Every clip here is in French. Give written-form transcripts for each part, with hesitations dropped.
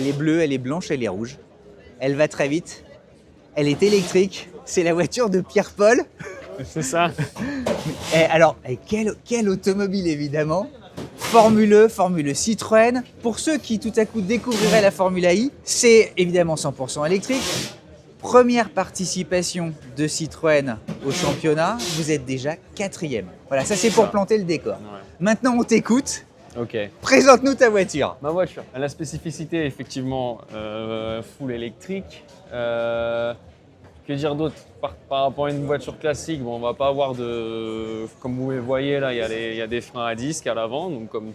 est bleue, elle est blanche, elle est rouge. Elle va très vite. Elle est électrique. C'est la voiture de Pierre-Paul. C'est ça. Quelle automobile évidemment. Formule E Citroën. Pour ceux qui tout à coup découvriraient la Formule I, c'est évidemment 100% électrique. Première participation de Citroën au championnat, vous êtes déjà 4e. Voilà, ça c'est pour planter le décor. Ouais. Maintenant on t'écoute. Ok. Présente-nous ta voiture. Ma voiture. La spécificité, effectivement, full électrique. Que dire d'autre par rapport à une voiture classique, bon, on va pas avoir de... Comme vous le voyez là, il y a des freins à disque à l'avant, donc comme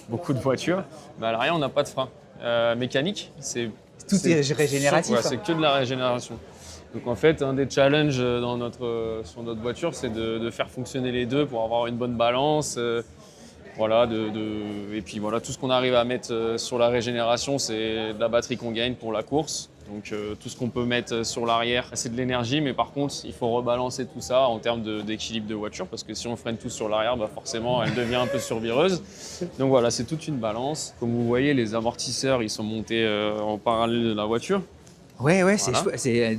beaucoup de voitures. Mais à l'arrière, on n'a pas de frein mécanique. Tout est régénératif. Ouais, c'est que de la régénération. Donc en fait, un des challenges sur notre voiture, c'est de faire fonctionner les deux pour avoir une bonne balance. Voilà, et puis voilà, tout ce qu'on arrive à mettre sur la régénération, c'est de la batterie qu'on gagne pour la course. Donc tout ce qu'on peut mettre sur l'arrière, c'est de l'énergie, mais par contre, il faut rebalancer tout ça en termes d'équilibre de voiture, parce que si on freine tout sur l'arrière, bah forcément, elle devient un peu survireuse. Donc voilà, c'est toute une balance. Comme vous voyez, les amortisseurs, ils sont montés en parallèle de la voiture. Ouais, Voilà.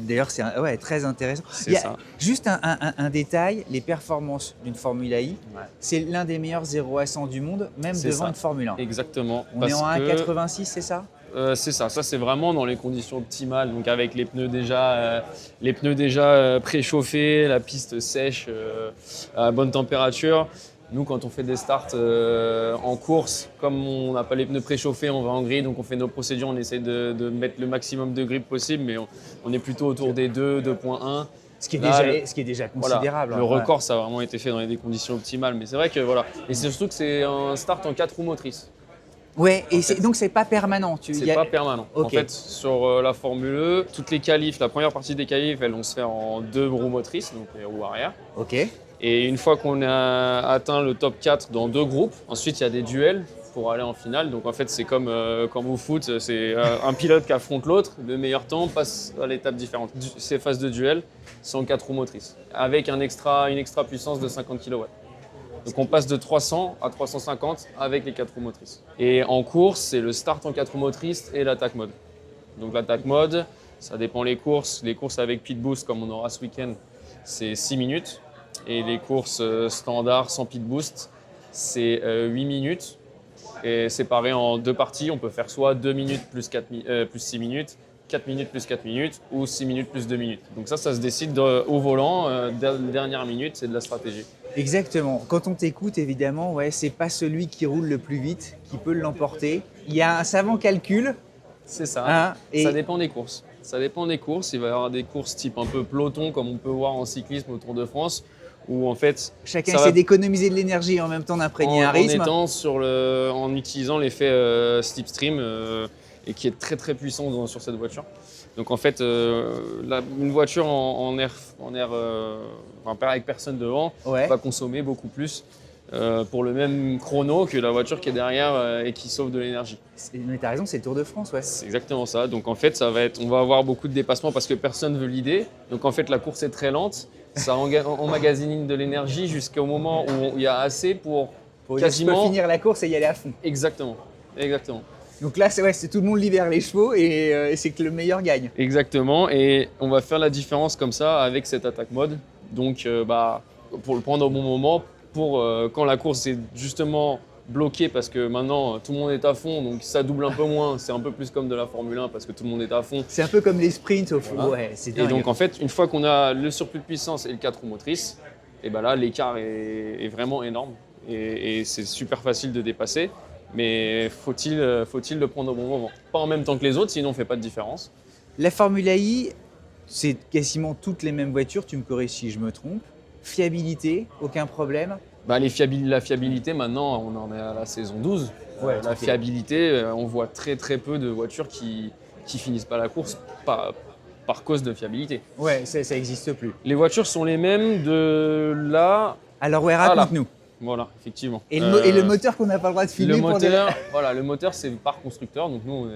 d'ailleurs, c'est très intéressant. C'est ça. Juste un détail, les performances d'une Formule I, c'est l'un des meilleurs 0 à 100 du monde, même C'est devant ça. une Formule 1. Exactement. On est en 1,86, c'est ça? C'est ça. Ça, c'est vraiment dans les conditions optimales, donc avec les pneus déjà préchauffés, la piste sèche à bonne température. Nous, quand on fait des starts en course, comme on n'a pas les pneus préchauffés, on va en grille, donc on fait nos procédures, on essaie de mettre le maximum de grip possible, mais on est plutôt autour des 2, 2.1. Ce qui est déjà considérable. Voilà, le record, ça a vraiment été fait dans des conditions optimales, mais c'est vrai que voilà. Et c'est surtout que c'est un start en 4 roues motrices. Ouais, donc c'est pas permanent. C'est pas permanent. Okay. En fait, sur la Formule E, toutes les qualifs, la première partie des qualifs, elles vont se faire en 2 roues motrices, donc les roues arrière. Ok. Et une fois qu'on a atteint le top 4 dans 2 groupes, ensuite il y a des duels pour aller en finale. Donc en fait, c'est comme au foot, c'est un pilote qui affronte l'autre. Le meilleur temps passe à l'étape différente. Ces phases de duel sont 4 roues motrices, avec une extra puissance de 50 kW. Donc on passe de 300 à 350 avec les 4 roues motrices. Et en course, c'est le start en 4 roues motrices et l'attack mode. Donc l'attack mode, ça dépend les courses. Les courses avec pit boost, comme on aura ce week-end, c'est 6 minutes. Et les courses standards sans pit boost, c'est 8 minutes. Et séparé en 2 parties, on peut faire soit 2 minutes plus 6 minutes, 4 minutes plus 4 minutes ou 6 minutes plus 2 minutes. Donc ça se décide au volant. Dernière minute, c'est de la stratégie. Exactement. Quand on t'écoute, évidemment, c'est pas celui qui roule le plus vite qui peut l'emporter. Il y a un savant calcul. C'est ça. Hein, ça dépend des courses. Ça dépend des courses. Il va y avoir des courses type un peu peloton, comme on peut voir en cyclisme au Tour de France, où en fait chacun essaie d'économiser de l'énergie et en même temps d'imprégner un rythme. En utilisant l'effet slipstream et qui est très très puissant sur cette voiture. Donc en fait, une voiture en air avec personne devant va consommer beaucoup plus pour le même chrono que la voiture qui est derrière et qui sauve de l'énergie. Mais t'as raison, c'est le Tour de France, ouais. C'est exactement ça. Donc en fait, on va avoir beaucoup de dépassements parce que personne veut l'idée. Donc en fait, la course est très lente. Ça emmagasine de l'énergie jusqu'au moment où il y a assez pour quasiment finir la course et y aller à fond. Exactement. Donc là, c'est tout le monde libère les chevaux et c'est que le meilleur gagne. Exactement. Et on va faire la différence comme ça avec cette attaque mode. Donc, pour le prendre au bon moment, pour quand la course est justement bloquée parce que maintenant tout le monde est à fond, donc ça double un peu moins. C'est un peu plus comme de la Formule 1 parce que tout le monde est à fond. C'est un peu comme les sprints au fond. Voilà. Ouais, c'est dingue. Et donc en fait, une fois qu'on a le surplus de puissance et le 4 roues motrices, et là l'écart est vraiment énorme et c'est super facile de dépasser. Mais faut-il le prendre au bon moment? Pas en même temps que les autres, sinon on ne fait pas de différence. La Formule I, c'est quasiment toutes les mêmes voitures, tu me corriges si je me trompe. Fiabilité, aucun problème. La fiabilité, maintenant, on en est à la saison 12. La fiabilité, on voit très très peu de voitures qui finissent pas la course par cause de fiabilité. Ouais, ça n'existe plus. Les voitures sont les mêmes de là. Alors raconte-nous. Voilà, effectivement. Et le moteur qu'on n'a pas le droit de filmer le moteur, c'est par constructeur. Donc nous,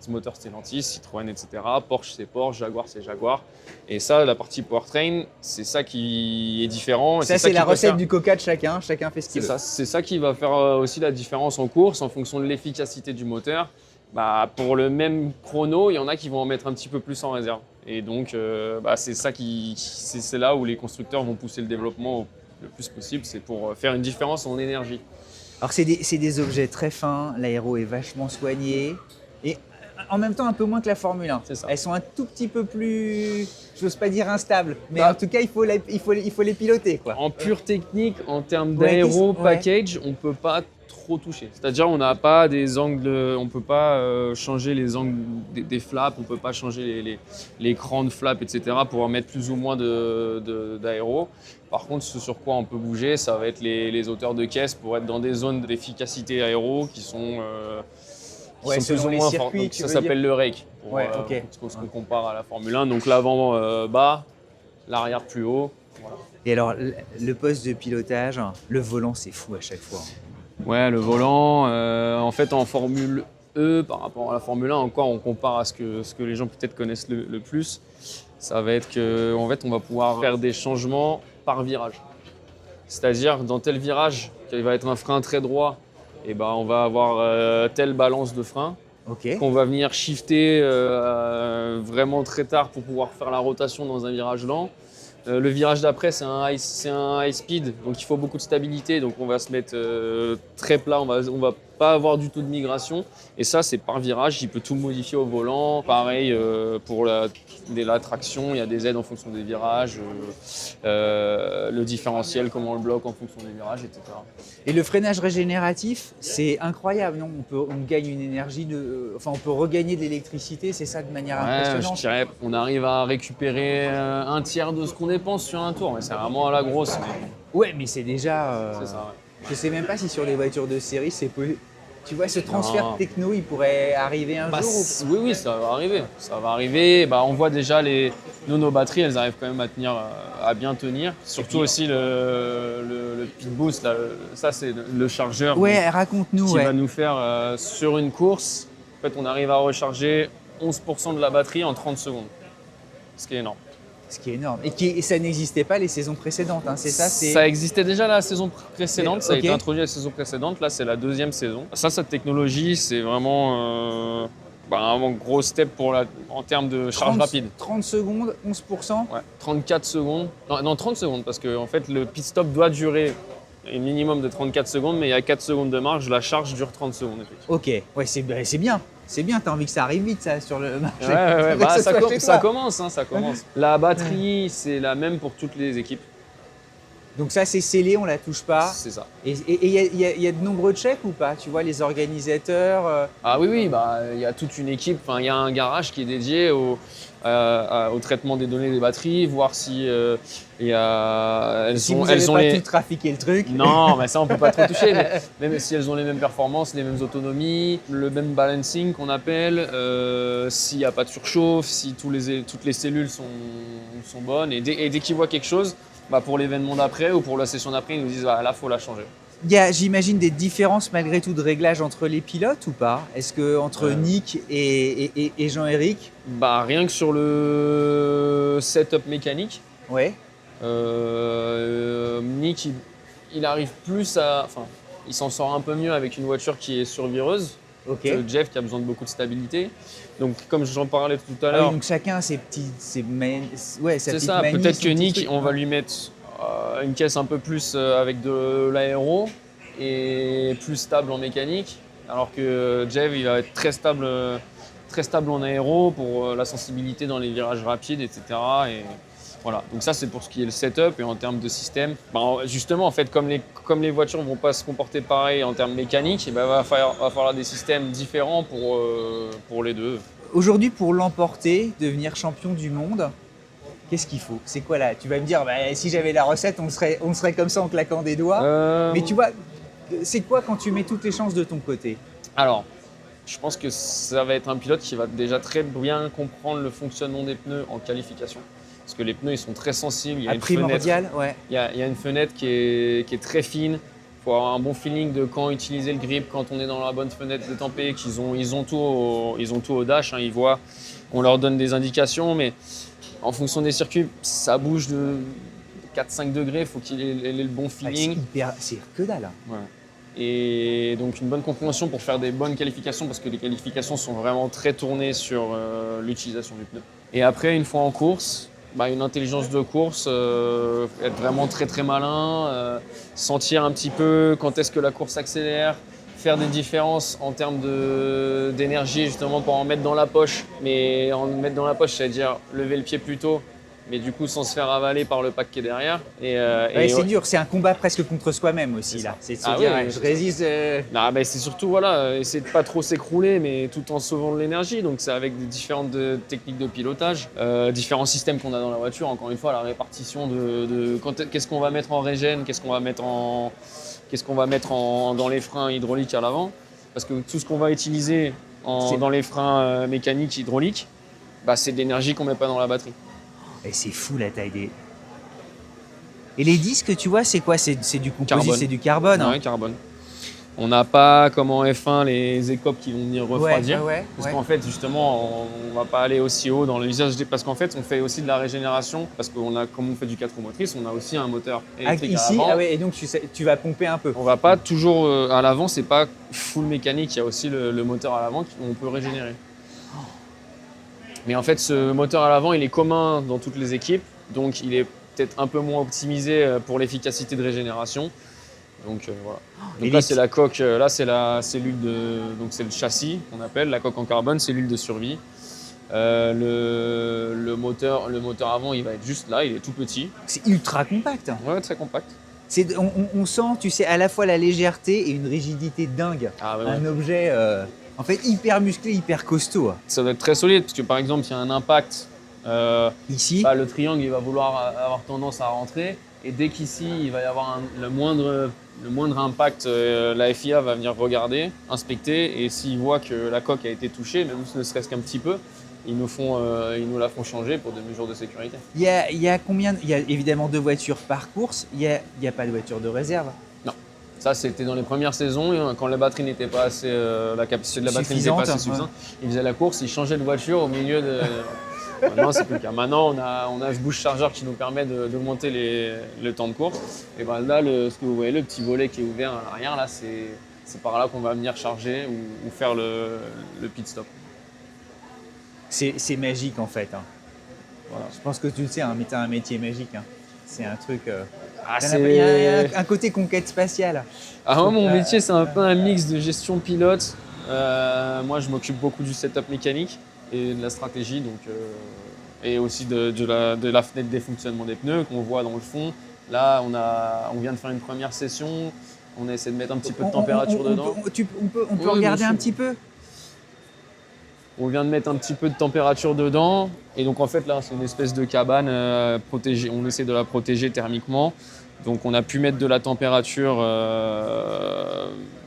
moteur Stellantis, Citroën, etc. Porsche, c'est Porsche, Jaguar, c'est Jaguar. Et ça, la partie powertrain, c'est ça qui est différent. Ça, c'est la recette du coca de chacun. Chacun fait ce qu'il veut. C'est ça qui va faire aussi la différence en course en fonction de l'efficacité du moteur pour le même chrono, il y en a qui vont en mettre un petit peu plus en réserve. Et donc, c'est là où les constructeurs vont pousser le développement le plus possible, c'est pour faire une différence en énergie. Alors c'est des objets très fins, l'aéro est vachement soigné et en même temps un peu moins que la Formule 1. C'est ça. Elles sont un tout petit peu plus, j'ose pas dire instables, mais en tout cas il faut les piloter, quoi. En pure technique, en termes d'aéro package, on peut pas trop toucher. C'est-à-dire on n'a pas des angles, on peut pas changer les angles des flaps, on peut pas changer les crans de flaps, etc. pour en mettre plus ou moins d'aéro. Par contre, ce sur quoi on peut bouger, ça va être les hauteurs de caisse pour être dans des zones d'efficacité aéro qui sont plus ou moins fortes. Ça s'appelle le rake, pour ce qu'on compare à la Formule 1. Donc l'avant bas, l'arrière plus haut. Voilà. Et alors, le poste de pilotage, le volant, c'est fou à chaque fois. Ouais, le volant, en fait, en Formule E, par rapport à la Formule 1, encore, on compare à ce que les gens peut-être connaissent le plus. Ça va être qu'en fait, on va pouvoir faire des changements par virage. C'est-à-dire, dans tel virage, qui va être un frein très droit, et on va avoir telle balance de frein qu'on va venir shifter vraiment très tard pour pouvoir faire la rotation dans un virage lent. Le virage d'après, c'est un high speed, donc il faut beaucoup de stabilité. Donc on va se mettre très plat, on va pas avoir du tout de migration. Et ça, c'est par virage, il peut tout modifier au volant. Pareil, pour la traction, il y a des aides en fonction des virages, le différentiel, comment on le bloque en fonction des virages, etc. Et le freinage régénératif, c'est incroyable, non? On gagne une énergie, on peut regagner de l'électricité, c'est ça de manière impressionnante. Je dirais, on arrive à récupérer un tiers de ce qu'on dépense sur un tour, mais c'est vraiment à la grosse. Ouais, mais c'est déjà. C'est ça, ouais. Je sais même pas si sur les voitures de série, c'est possible. Tu vois, ce transfert techno, il pourrait arriver un jour Oui, ça va arriver. Ça va arriver. On voit déjà nos batteries, elles arrivent quand même à bien tenir. Surtout aussi le pit boost, là, ça c'est le chargeur. Ouais, raconte-nous. Qui va nous faire sur une course. En fait, on arrive à recharger 11% de la batterie en 30 secondes. Ce qui est énorme. Ce qui est énorme. Et ça n'existait pas les saisons précédentes, hein, c'est ça? Ça existait déjà la saison précédente, ça a été introduit la saison précédente, là c'est la deuxième saison. Cette technologie, c'est vraiment un gros step en termes de charge rapide. 30 secondes, 11%? Ouais, 34 secondes. Non, 30 secondes, parce que en fait, le pit stop doit durer un minimum de 34 secondes, mais il y a 4 secondes de marge, la charge dure 30 secondes. Ok, ouais, c'est bien. C'est bien, t'as envie que ça arrive vite ça sur le marché. Ouais, ça commence. La batterie, c'est la même pour toutes les équipes. Donc ça, c'est scellé, on la touche pas. C'est ça. Et il y a de nombreux checks ou pas? Tu vois, les organisateurs Ah oui, il y a toute une équipe, il y a un garage qui est dédié au traitement des données des batteries, voir si elles ont tout trafiqué le truc. Non, mais ça on peut pas trop toucher. Mais même si elles ont les mêmes performances, les mêmes autonomies, le même balancing qu'on appelle, s'il n'y a pas de surchauffe, si toutes les cellules sont bonnes, et dès qu'ils voient quelque chose, pour l'événement d'après ou pour la session d'après, ils nous disent là faut la changer. Il y a, j'imagine, des différences malgré tout de réglage entre les pilotes ou pas? Est-ce que entre Nick et Jean-Éric? Rien que sur le setup mécanique. Ouais. Nick, il arrive plus il s'en sort un peu mieux avec une voiture qui est survireuse que Jeff qui a besoin de beaucoup de stabilité. Donc comme j'en parlais tout à l'heure. Donc chacun a ses petites. C'est ça. Peut-être que Nick, on va lui mettre une caisse un peu plus avec de l'aéro et plus stable en mécanique, alors que Jeff il va être très stable en aéro pour la sensibilité dans les virages rapides, etc. Et voilà. Donc ça c'est pour ce qui est le setup. Et en termes de système, justement en fait comme les voitures ne vont pas se comporter pareil en termes mécaniques, il va falloir des systèmes différents pour les deux. Aujourd'hui, pour l'emporter, devenir champion du monde, qu'est-ce qu'il faut? C'est quoi là? Tu vas me dire, si j'avais la recette, on serait comme ça en claquant des doigts. Mais tu vois, c'est quoi quand tu mets toutes les chances de ton côté? Alors, je pense que ça va être un pilote qui va déjà très bien comprendre le fonctionnement des pneus en qualification. Parce que les pneus, ils sont très sensibles. Il y a primordial, ouais. Il y a une fenêtre qui est très fine. Il faut avoir un bon feeling de quand utiliser le grip, quand on est dans la bonne fenêtre de tempé, ils ont tout au dash. Ils voient, on leur donne des indications, mais en fonction des circuits, ça bouge de 4-5 degrés. Il faut qu'il ait le bon feeling. C'est que dalle. Ouais. Et donc une bonne compréhension pour faire des bonnes qualifications, parce que les qualifications sont vraiment très tournées sur l'utilisation du pneu. Et après, une fois en course, une intelligence de course, être vraiment très très malin, sentir un petit peu quand est-ce que la course accélère, faire des différences en termes d'énergie justement pour en mettre dans la poche. Mais en mettre dans la poche, c'est-à-dire lever le pied plus tôt, mais du coup sans se faire avaler par le pack qui est derrière. C'est dur, c'est un combat presque contre soi-même aussi là. C'est de se dire, je résiste. C'est surtout essayer de pas trop s'écrouler, mais tout en sauvant de l'énergie. Donc c'est avec des différentes techniques de pilotage, différents systèmes qu'on a dans la voiture. Encore une fois, la répartition qu'est-ce qu'on va mettre en régène, qu'est-ce qu'on va mettre dans les freins hydrauliques à l'avant, parce que tout ce qu'on va utiliser dans les freins mécaniques hydrauliques, c'est de l'énergie qu'on met pas dans la batterie. Et c'est fou la taille des... Et les disques, tu vois, c'est quoi? C'est du composite, carbone. C'est du carbone. Ouais, carbone. On n'a pas, comme en F1, les écopes qui vont venir refroidir. Parce qu'en fait, justement, on ne va pas aller aussi haut dans l'usage. Parce qu'en fait, on fait aussi de la régénération. Parce que comme on fait du 4 roues motrices, on a aussi un moteur électrique à l'avant. Et donc tu vas pomper un peu. On ne va pas toujours à l'avant, c'est pas full mécanique. Il y a aussi le moteur à l'avant qu'on peut régénérer. Mais en fait, ce moteur à l'avant, il est commun dans toutes les équipes. Donc, il est peut-être un peu moins optimisé pour l'efficacité de régénération. Donc voilà. Donc là c'est la coque, là c'est la cellule donc c'est le châssis qu'on appelle, la coque en carbone, cellule de survie. Le moteur avant il va être juste là, il est tout petit. C'est ultra compact. Ouais, très compact. On sent, tu sais, à la fois la légèreté et une rigidité dingue. Un objet en fait hyper musclé, hyper costaud. Ça doit être très solide parce que par exemple s'il y a un impact, ici, le triangle il va vouloir avoir tendance à rentrer. Et dès qu'ici, il va y avoir le moindre impact, la FIA va venir regarder, inspecter, et s'ils voient que la coque a été touchée, même ne serait-ce qu'un petit peu, ils nous la font changer pour des mesures de sécurité. Il y a combien? Il y a évidemment 2 voitures par course, il y a pas de voiture de réserve? Non. Ça, c'était dans les premières saisons, quand la batterie n'était pas assez, la capacité de la batterie n'était pas assez suffisante. Ils faisaient la course, ils changeaient de voiture au milieu de... Maintenant, c'est plus le cas. Maintenant, on a ce boost chargeur qui nous permet d'augmenter le temps de course. Et là, ce que vous voyez, le petit volet qui est ouvert à l'arrière, là, c'est par là qu'on va venir charger ou faire le pit stop. C'est magique en fait. Voilà. Je pense que tu le sais, tu as un métier magique. C'est un truc. Il y a un côté conquête spatiale. Moi, mon métier, c'est un peu un mix de gestion pilote. Moi, je m'occupe beaucoup du setup mécanique et de la stratégie, et aussi de la fenêtre des fonctionnements des pneus qu'on voit dans le fond. Là, on vient de faire une première session, on essaie de mettre un petit peu de température dedans. On peut regarder un petit peu? On vient de mettre un petit peu de température dedans, et donc en fait là, c'est une espèce de cabane protégée. On essaie de la protéger thermiquement. Donc on a pu mettre de la température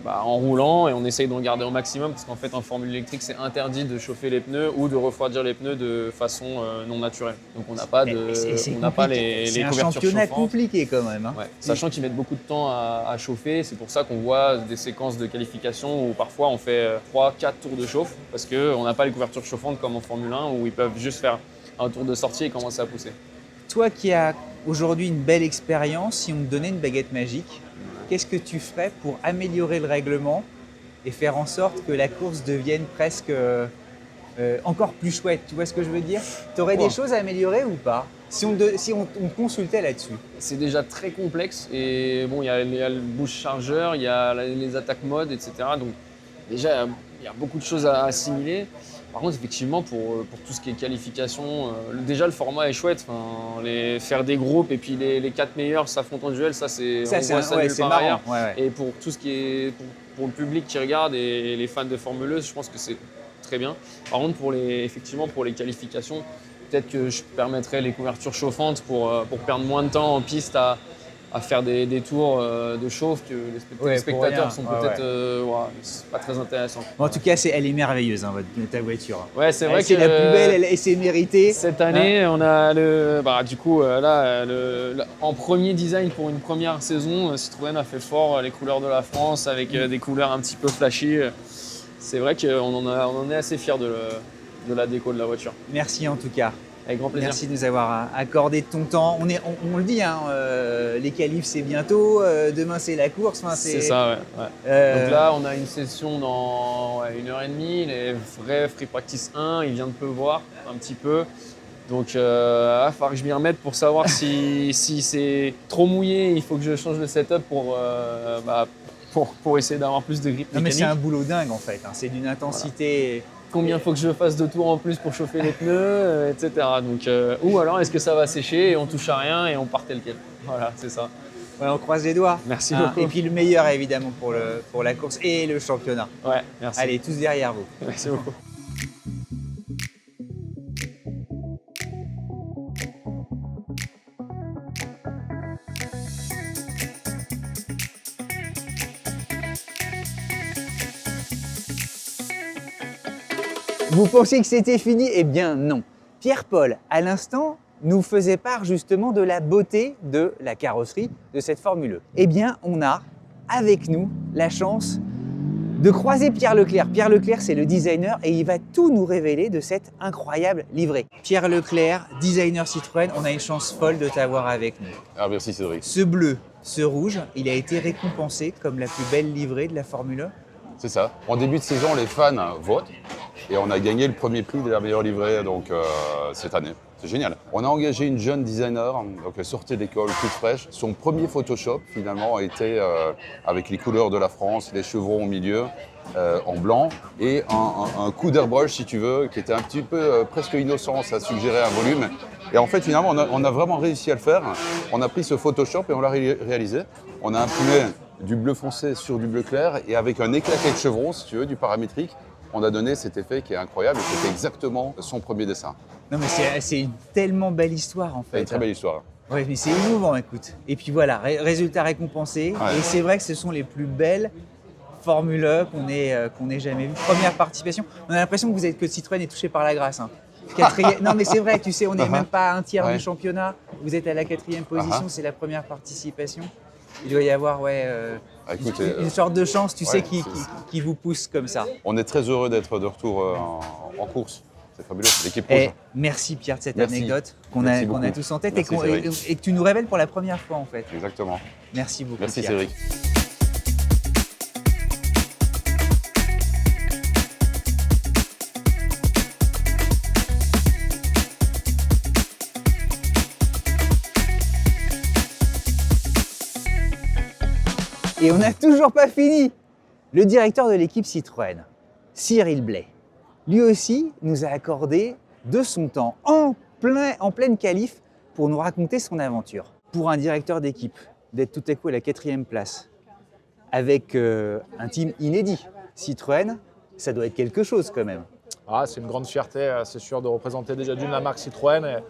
en roulant, et on essaye d'en garder au maximum parce qu'en fait en formule électrique c'est interdit de chauffer les pneus ou de refroidir les pneus de façon non naturelle. Donc on n'a pas les couvertures chauffantes. C'est un championnat compliqué quand même. Sachant qu'ils mettent beaucoup de temps à chauffer, c'est pour ça qu'on voit des séquences de qualification où parfois on fait 3-4 tours de chauffe parce qu'on n'a pas les couvertures chauffantes comme en Formule 1 où ils peuvent juste faire un tour de sortie et commencer à pousser. Toi qui as aujourd'hui une belle expérience, si on te donnait une baguette magique, qu'est-ce que tu ferais pour améliorer le règlement et faire en sorte que la course devienne presque encore plus chouette? Tu vois ce que je veux dire? Tu aurais des choses à améliorer ou pas si on te consultait là-dessus? C'est déjà très complexe et bon, il y a le boost chargeur, il y a les attaques mode, etc. Donc déjà, il y a beaucoup de choses à assimiler. Par contre, effectivement, pour tout ce qui est qualification, déjà le format est chouette. Faire des groupes et puis les 4 meilleurs s'affrontent en duel, c'est nulle part ailleurs. Et pour tout ce qui est pour le public qui regarde et les fans de Formule 1, je pense que c'est très bien. Par contre, pour les qualifications, peut-être que je permettrais les couvertures chauffantes pour perdre moins de temps en piste à faire des tours de chauffe que les spectateurs sont peut-être c'est pas très intéressant. Bon, en tout cas, elle est merveilleuse ta voiture. Ouais, c'est vrai que c'est la plus belle et c'est mérité. Cette année, on a en premier design pour une première saison, Citroën a fait fort les couleurs de la France avec des couleurs un petit peu flashy. C'est vrai qu'on en est assez fiers de la déco de la voiture. Merci en tout cas. Avec grand plaisir. Merci de nous avoir accordé de ton temps. On le dit, hein, les qualifs c'est bientôt, demain c'est la course. Enfin, C'est ça, ouais. Donc là, on a une session dans 1h30, les vrais free practice 1, il vient de pleuvoir un petit peu. Donc il va falloir que je m'y remette pour savoir si c'est trop mouillé, il faut que je change le setup pour essayer d'avoir plus de grip Non mais mécanique. c'est un boulot dingue en fait, hein. C'est d'une intensité. Combien faut que je fasse de tours en plus pour chauffer les pneus, etc. Donc, ou alors est-ce que ça va sécher et on touche à rien et on part tel quel. Voilà, c'est ça. Ouais, on croise les doigts. Merci Hein. beaucoup. Et puis le meilleur évidemment pour la course et le championnat. Ouais, merci. Allez, tous derrière vous. Merci beaucoup. Vous pensiez que c'était fini? Eh bien non. Pierre-Paul, à l'instant, nous faisait part justement de la beauté de la carrosserie de cette Formule E. Eh bien, on a avec nous la chance de croiser Pierre Leclerc. Pierre Leclerc, c'est le designer et il va tout nous révéler de cette incroyable livrée. Pierre Leclerc, designer Citroën, on a une chance folle de t'avoir avec nous. Ah, merci Cédric. Ce bleu, ce rouge, il a été récompensé comme la plus belle livrée de la Formule E. C'est ça. En début de saison, les fans votent et on a gagné le premier prix de la meilleure livrée cette année. C'est génial. On a engagé une jeune designer, donc elle sortait d'école toute fraîche. Son premier Photoshop finalement a été avec les couleurs de la France, les chevrons au milieu, en blanc et un coup d'airbrush si tu veux, qui était un petit peu presque innocent, ça suggérait un volume. Et en fait finalement on a vraiment réussi à le faire. On a pris ce Photoshop et on l'a réalisé. On a imprimé du bleu foncé sur du bleu clair et avec un éclaté de chevron si tu veux, du paramétrique. On a donné cet effet qui est incroyable et c'était exactement son premier dessin. Non mais c'est une tellement belle histoire en fait. C'est une très belle histoire. Oui, mais c'est émouvant, écoute. Et puis voilà, résultat récompensé. Ouais. Et c'est vrai que ce sont les plus belles Formule E qu'on ait jamais vues. Première participation. On a l'impression que Citroën est touché par la grâce. Hein. Non mais c'est vrai, tu sais, on n'est même pas à un tiers Ouais. du championnat. Vous êtes à la 4e position, Uh-huh. c'est la première participation. Il doit y avoir Ah, écoute, une sorte de chance, tu sais, ouais, qui vous pousse comme ça. on est très heureux d'être de retour en course. C'est fabuleux, l'équipe rouge. Et merci Pierre de cette Merci. anecdote Merci qu'on a beaucoup. tous en tête Merci, Cédric. et que tu nous révèles pour la première fois en fait. Exactement. Merci beaucoup Merci Pierre. Cédric. Et on n'a toujours pas fini. Le directeur de l'équipe Citroën, Cyril Blais, lui aussi nous a accordé de son temps en pleine qualif pour nous raconter son aventure. Pour un directeur d'équipe, d'être tout à coup à la 4e place, avec un team inédit, Citroën, ça doit être quelque chose quand même. Ah, c'est une grande fierté, c'est sûr, de représenter déjà d'une la marque Citroën.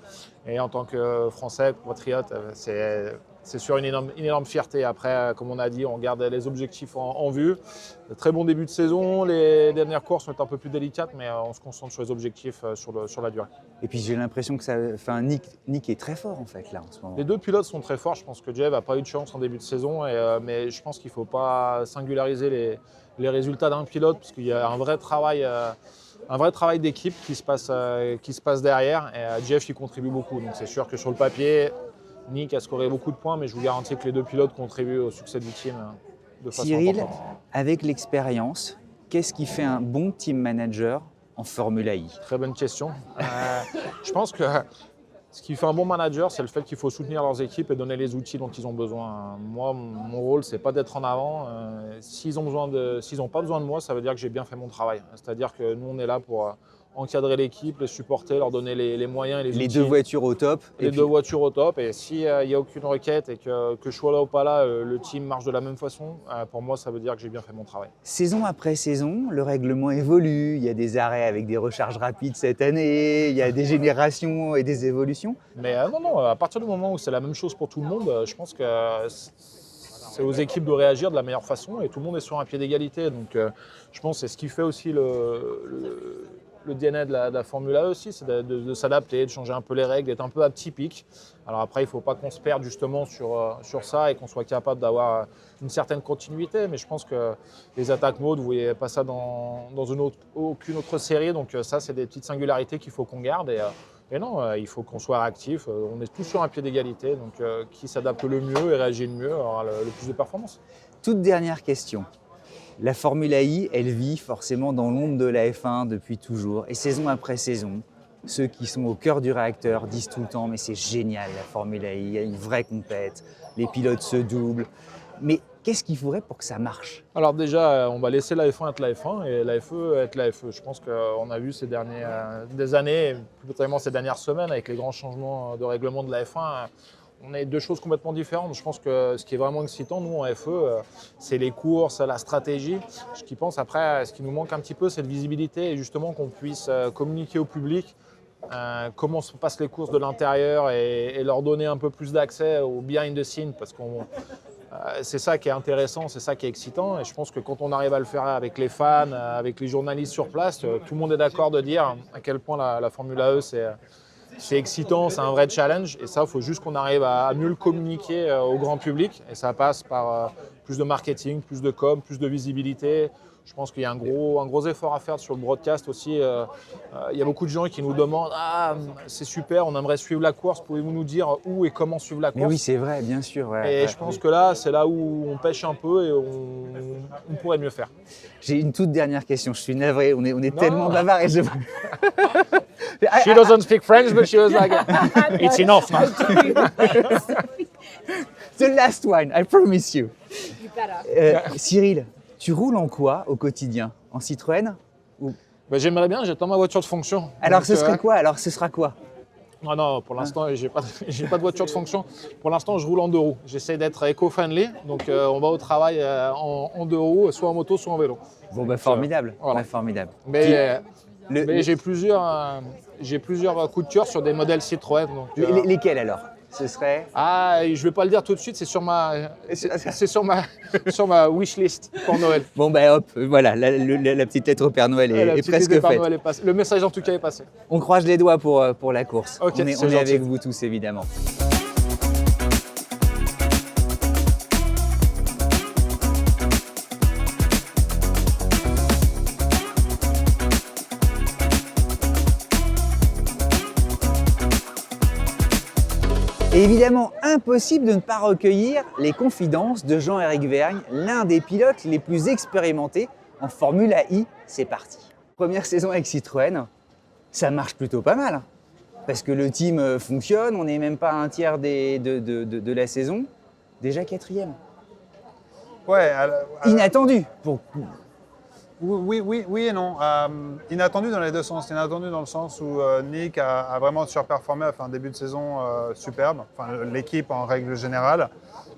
Et en tant que Français, patriote, c'est sûr une énorme fierté. Après, comme on a dit, on garde les objectifs en vue. Très bon début de saison. Les dernières courses sont un peu plus délicates, mais on se concentre sur les objectifs sur la durée. Et puis j'ai l'impression que Nick est très fort en fait là en ce moment. Les deux pilotes sont très forts. Je pense que Jeff n'a pas eu de chance en début de saison, mais je pense qu'il ne faut pas singulariser les résultats d'un pilote, parce qu'il y a un vrai travail d'équipe qui se passe derrière. Et Jeff y contribue beaucoup. Donc c'est sûr que sur le papier, Nick a scoré beaucoup de points, mais je vous garantis que les deux pilotes contribuent au succès du team de façon Cyril, importante. avec l'expérience, qu'est-ce qui fait un bon team manager en Formula I? Très bonne question. Je pense que ce qui fait un bon manager, c'est le fait qu'il faut soutenir leurs équipes et donner les outils dont ils ont besoin. Moi, mon rôle, c'est pas d'être en avant. S'ils n'ont pas besoin de moi, ça veut dire que j'ai bien fait mon travail. C'est-à-dire que nous, on est là pour encadrer l'équipe, les supporter, leur donner les moyens et les outils. Les deux voitures au top. Les deux voitures au top. Et s'il n'y a aucune requête et que je sois là ou pas là, le team marche de la même façon, pour moi, ça veut dire que j'ai bien fait mon travail. Saison après saison, le règlement évolue. Il y a des arrêts avec des recharges rapides cette année. Il y a des générations et des évolutions. Mais non, à partir du moment où c'est la même chose pour tout le monde, je pense que c'est aux équipes de réagir de la meilleure façon et tout le monde est sur un pied d'égalité. Donc je pense que c'est ce qui fait aussi le DNA de la Formule E aussi, c'est de s'adapter, de changer un peu les règles, d'être un peu atypique. Alors après, il ne faut pas qu'on se perde justement sur ça et qu'on soit capable d'avoir une certaine continuité. Mais je pense que les attaques mode, vous ne voyez pas ça dans aucune autre série. Donc ça, c'est des petites singularités qu'il faut qu'on garde. Et Et non, il faut qu'on soit réactif. On est tous sur un pied d'égalité. Donc, qui s'adapte le mieux et réagit le mieux aura le plus de performance. Toute dernière question. La Formule I, elle vit forcément dans l'ombre de la F1 depuis toujours, et saison après saison. Ceux qui sont au cœur du réacteur disent tout le temps « mais c'est génial la Formule I, il y a une vraie compète, les pilotes se doublent ». Mais qu'est-ce qu'il faudrait pour que ça marche? Alors déjà, on va laisser la F1 être la F1 et la FE être la FE. Je pense qu'on a vu ces des années, plus particulièrement ces dernières semaines, avec les grands changements de règlement de la F1, on a deux choses complètement différentes. Je pense que ce qui est vraiment excitant, nous, en FE, c'est les courses, la stratégie. Ce qui pense après, ce qui nous manque un petit peu, c'est de visibilité et justement qu'on puisse communiquer au public comment se passent les courses de l'intérieur et leur donner un peu plus d'accès au behind the scene parce qu'on c'est ça qui est intéressant, c'est ça qui est excitant. Et je pense que quand on arrive à le faire avec les fans, avec les journalistes sur place, tout le monde est d'accord de dire à quel point la Formule E, c'est excitant, c'est un vrai challenge. Et ça, il faut juste qu'on arrive à mieux le communiquer au grand public. Et ça passe par plus de marketing, plus de com, plus de visibilité. Je pense qu'il y a un gros effort à faire sur le broadcast aussi. Il y a beaucoup de gens qui nous demandent « Ah, c'est super, on aimerait suivre la course. Pouvez-vous nous dire où et comment suivre la course ?» Mais oui, c'est vrai, bien sûr. Ouais, Et je pense que là, c'est là où on pêche un peu et on pourrait mieux faire. J'ai une toute dernière question, je suis navré, on est tellement bavard et je... She doesn't speak French, but she was like, it's enough now. The last one, I promise you. You better. Cyril, tu roules en quoi au quotidien? En Citroën? Ben, j'aimerais bien, j'attends ma voiture de fonction. Alors Donc, ce serait quoi? Alors ce sera quoi? Non, pour l'instant, j'ai pas de voiture de fonction. Pour l'instant, je roule en 2 roues. J'essaie d'être éco-friendly, donc on va au travail en 2 roues, soit en moto, soit en vélo. Bon, bah formidable. Voilà. Ouais, formidable. Mais Le- j'ai plusieurs coups de cœur sur des modèles Citroën. Donc, Lesquels alors? Ce serait... je vais pas le dire tout de suite, c'est sur ma wish list pour Noël. Bon, bah hop, voilà, la petite lettre au Père Noël La est petite presque idée par faite. Noël est passée. Le message en tout cas est passé. On croise les doigts pour la course. Ok, on est c'est gentil. avec vous tous, évidemment. Et évidemment, impossible de ne pas recueillir les confidences de Jean-Éric Vergne, l'un des pilotes les plus expérimentés en Formule I. C'est parti. Première saison avec Citroën, ça marche plutôt pas mal. Parce que le team fonctionne, on n'est même pas à un tiers de la saison. Déjà 4e. Ouais, Inattendu. oui et non. Inattendu dans les deux sens. Inattendu dans le sens où Nick a vraiment surperformé, a fait un début de saison superbe, enfin, l'équipe en règle générale.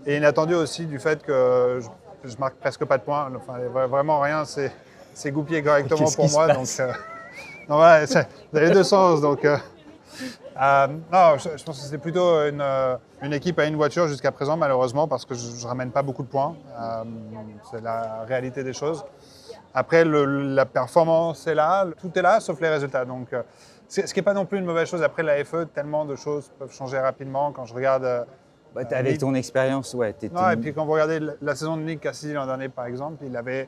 Et inattendu aussi du fait que je marque presque pas de points. Enfin, vraiment rien, c'est goupillé correctement Qu'est-ce pour qui se moi. passe? Donc, non, voilà, dans les deux sens. Donc, non, je pense que c'est plutôt une équipe à une voiture jusqu'à présent, malheureusement, parce que je ramène pas beaucoup de points. C'est la réalité des choses. Après, la performance est là, tout est là, sauf les résultats. Donc, ce qui n'est pas non plus une mauvaise chose. Après, la FE, tellement de choses peuvent changer rapidement. Quand je regarde... Bah, avec ton expérience, ouais. Non, et puis quand vous regardez la saison de Nick Cassidy l'an dernier, par exemple, il avait,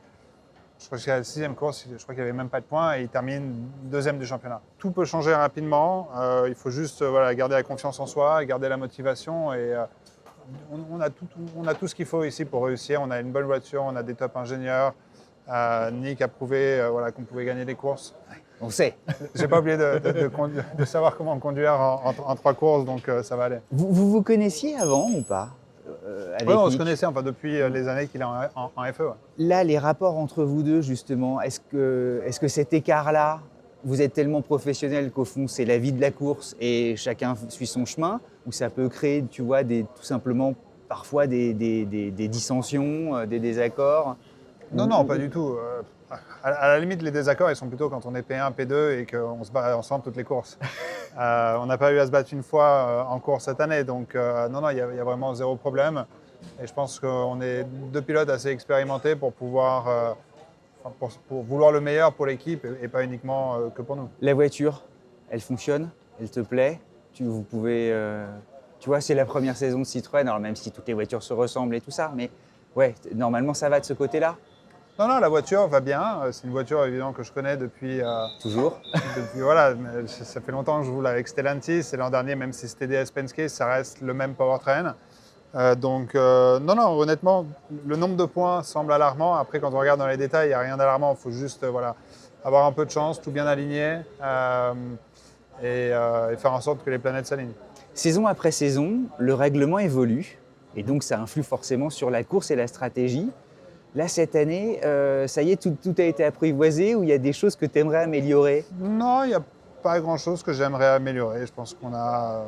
je crois qu'il a la 6e course, je crois qu'il n'y avait même pas de points et il termine 2e du championnat. Tout peut changer rapidement. Il faut juste garder la confiance en soi, garder la motivation. Et on a tout ce qu'il faut ici pour réussir. On a une bonne voiture, on a des top ingénieurs. Nick a prouvé qu'on pouvait gagner des courses. On sait. J'ai pas oublié de savoir comment conduire en 3 courses, donc ça va aller. Vous connaissiez avant ou pas avec Ouais, on se Nick? connaissait depuis les années qu'il est en FE. Ouais. Là, les rapports entre vous deux, justement, est-ce que cet écart-là, vous êtes tellement professionnel qu'au fond, c'est la vie de la course et chacun suit son chemin, ou ça peut créer, tu vois, tout simplement parfois des dissensions, des désaccords? Non, pas du tout. À la limite, les désaccords, ils sont plutôt quand on est P1, P2 et qu'on se bat ensemble toutes les courses. On n'a pas eu à se battre une fois en course cette année, donc non, il y a vraiment zéro problème. Et je pense qu'on est 2 pilotes assez expérimentés pour pouvoir, pour vouloir le meilleur pour l'équipe et pas uniquement que pour nous. La voiture, elle fonctionne? Elle te plaît? Vous pouvez... tu vois, c'est la première saison de Citroën, alors même si toutes les voitures se ressemblent et tout ça, mais ouais, normalement, ça va de ce côté-là? Non, la voiture va bien. C'est une voiture évidemment que je connais depuis. Toujours. Voilà, mais ça fait longtemps que je roule avec Stellantis. Et l'an dernier, même si c'était DS Penske, ça reste le même powertrain. Non, honnêtement, le nombre de points semble alarmant. Après, quand on regarde dans les détails, il n'y a rien d'alarmant. Il faut juste avoir un peu de chance, tout bien aligné et faire en sorte que les planètes s'alignent. Saison après saison, le règlement évolue et donc ça influe forcément sur la course et la stratégie. Là, cette année, ça y est, tout a été apprivoisé ou il y a des choses que tu aimerais améliorer? Non, il n'y a pas grand-chose que j'aimerais améliorer. Je pense qu'on a...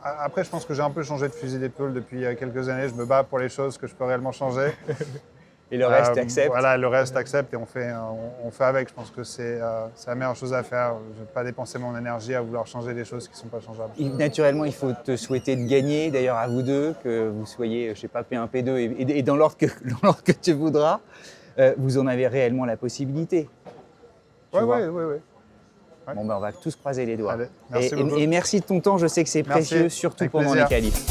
Après, je pense que j'ai un peu changé de fusil d'épaule depuis quelques années. Je me bats pour les choses que je peux réellement changer. Et le reste, accepte? Voilà, le reste accepte et on fait avec. Je pense que c'est la meilleure chose à faire. Je ne vais pas dépenser mon énergie à vouloir changer des choses qui ne sont pas changeables. Naturellement, il faut te souhaiter de gagner, d'ailleurs à vous deux, que vous soyez, je sais pas, P1, P2 et dans l'ordre que tu voudras. Vous en avez réellement la possibilité. Oui. Bon, on va tous croiser les doigts. Allez, merci beaucoup. Et merci de ton temps, je sais que c'est Merci, précieux, surtout avec pendant plaisir. les qualifs.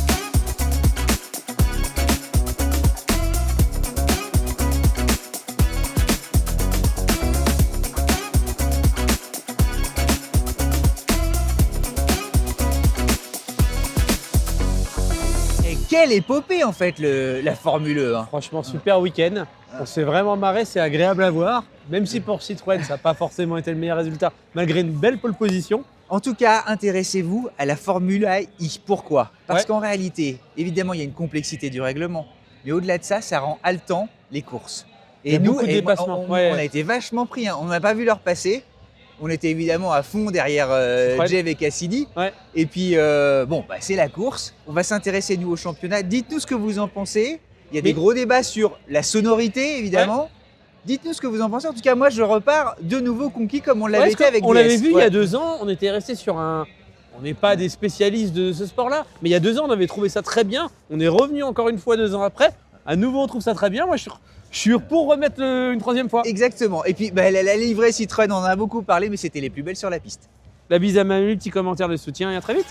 Et quelle épopée en fait la Formule 1 hein. Franchement, super week-end. On s'est vraiment marré, c'est agréable à voir. Même si pour Citroën, ça n'a pas forcément été le meilleur résultat, malgré une belle pole position. En tout cas, intéressez-vous à la Formule I. Pourquoi? Parce Ouais. qu'en réalité, évidemment, il y a une complexité du règlement. Mais au-delà de ça, ça rend haletant les courses. Il y a beaucoup de et dépassements. on Ouais. a été vachement pris. Hein. On n'a pas vu leur passer. On était évidemment à fond derrière Citroën. Jeff et Cassidy. Ouais. Et puis, c'est la course. On va s'intéresser, nous, au championnat. Dites-nous ce que vous en pensez. Il y a des gros débats sur la sonorité, évidemment. Dites-nous ce que vous en pensez. En tout cas, moi, je repars de nouveau conquis comme on l'avait Ouais, été avec on l'avait DS. vu il y Ouais. a 2 ans, on était resté sur un. On n'est pas des spécialistes de ce sport-là, mais il y a 2 ans, on avait trouvé ça très bien. On est revenu encore une fois 2 ans après. À nouveau, on trouve ça très bien. Moi, je suis pour remettre une 3e fois. Exactement. Et puis, la livrée Citroën, on en a beaucoup parlé, mais c'était les plus belles sur la piste. La bise à Manu, petit commentaire de soutien et à très vite.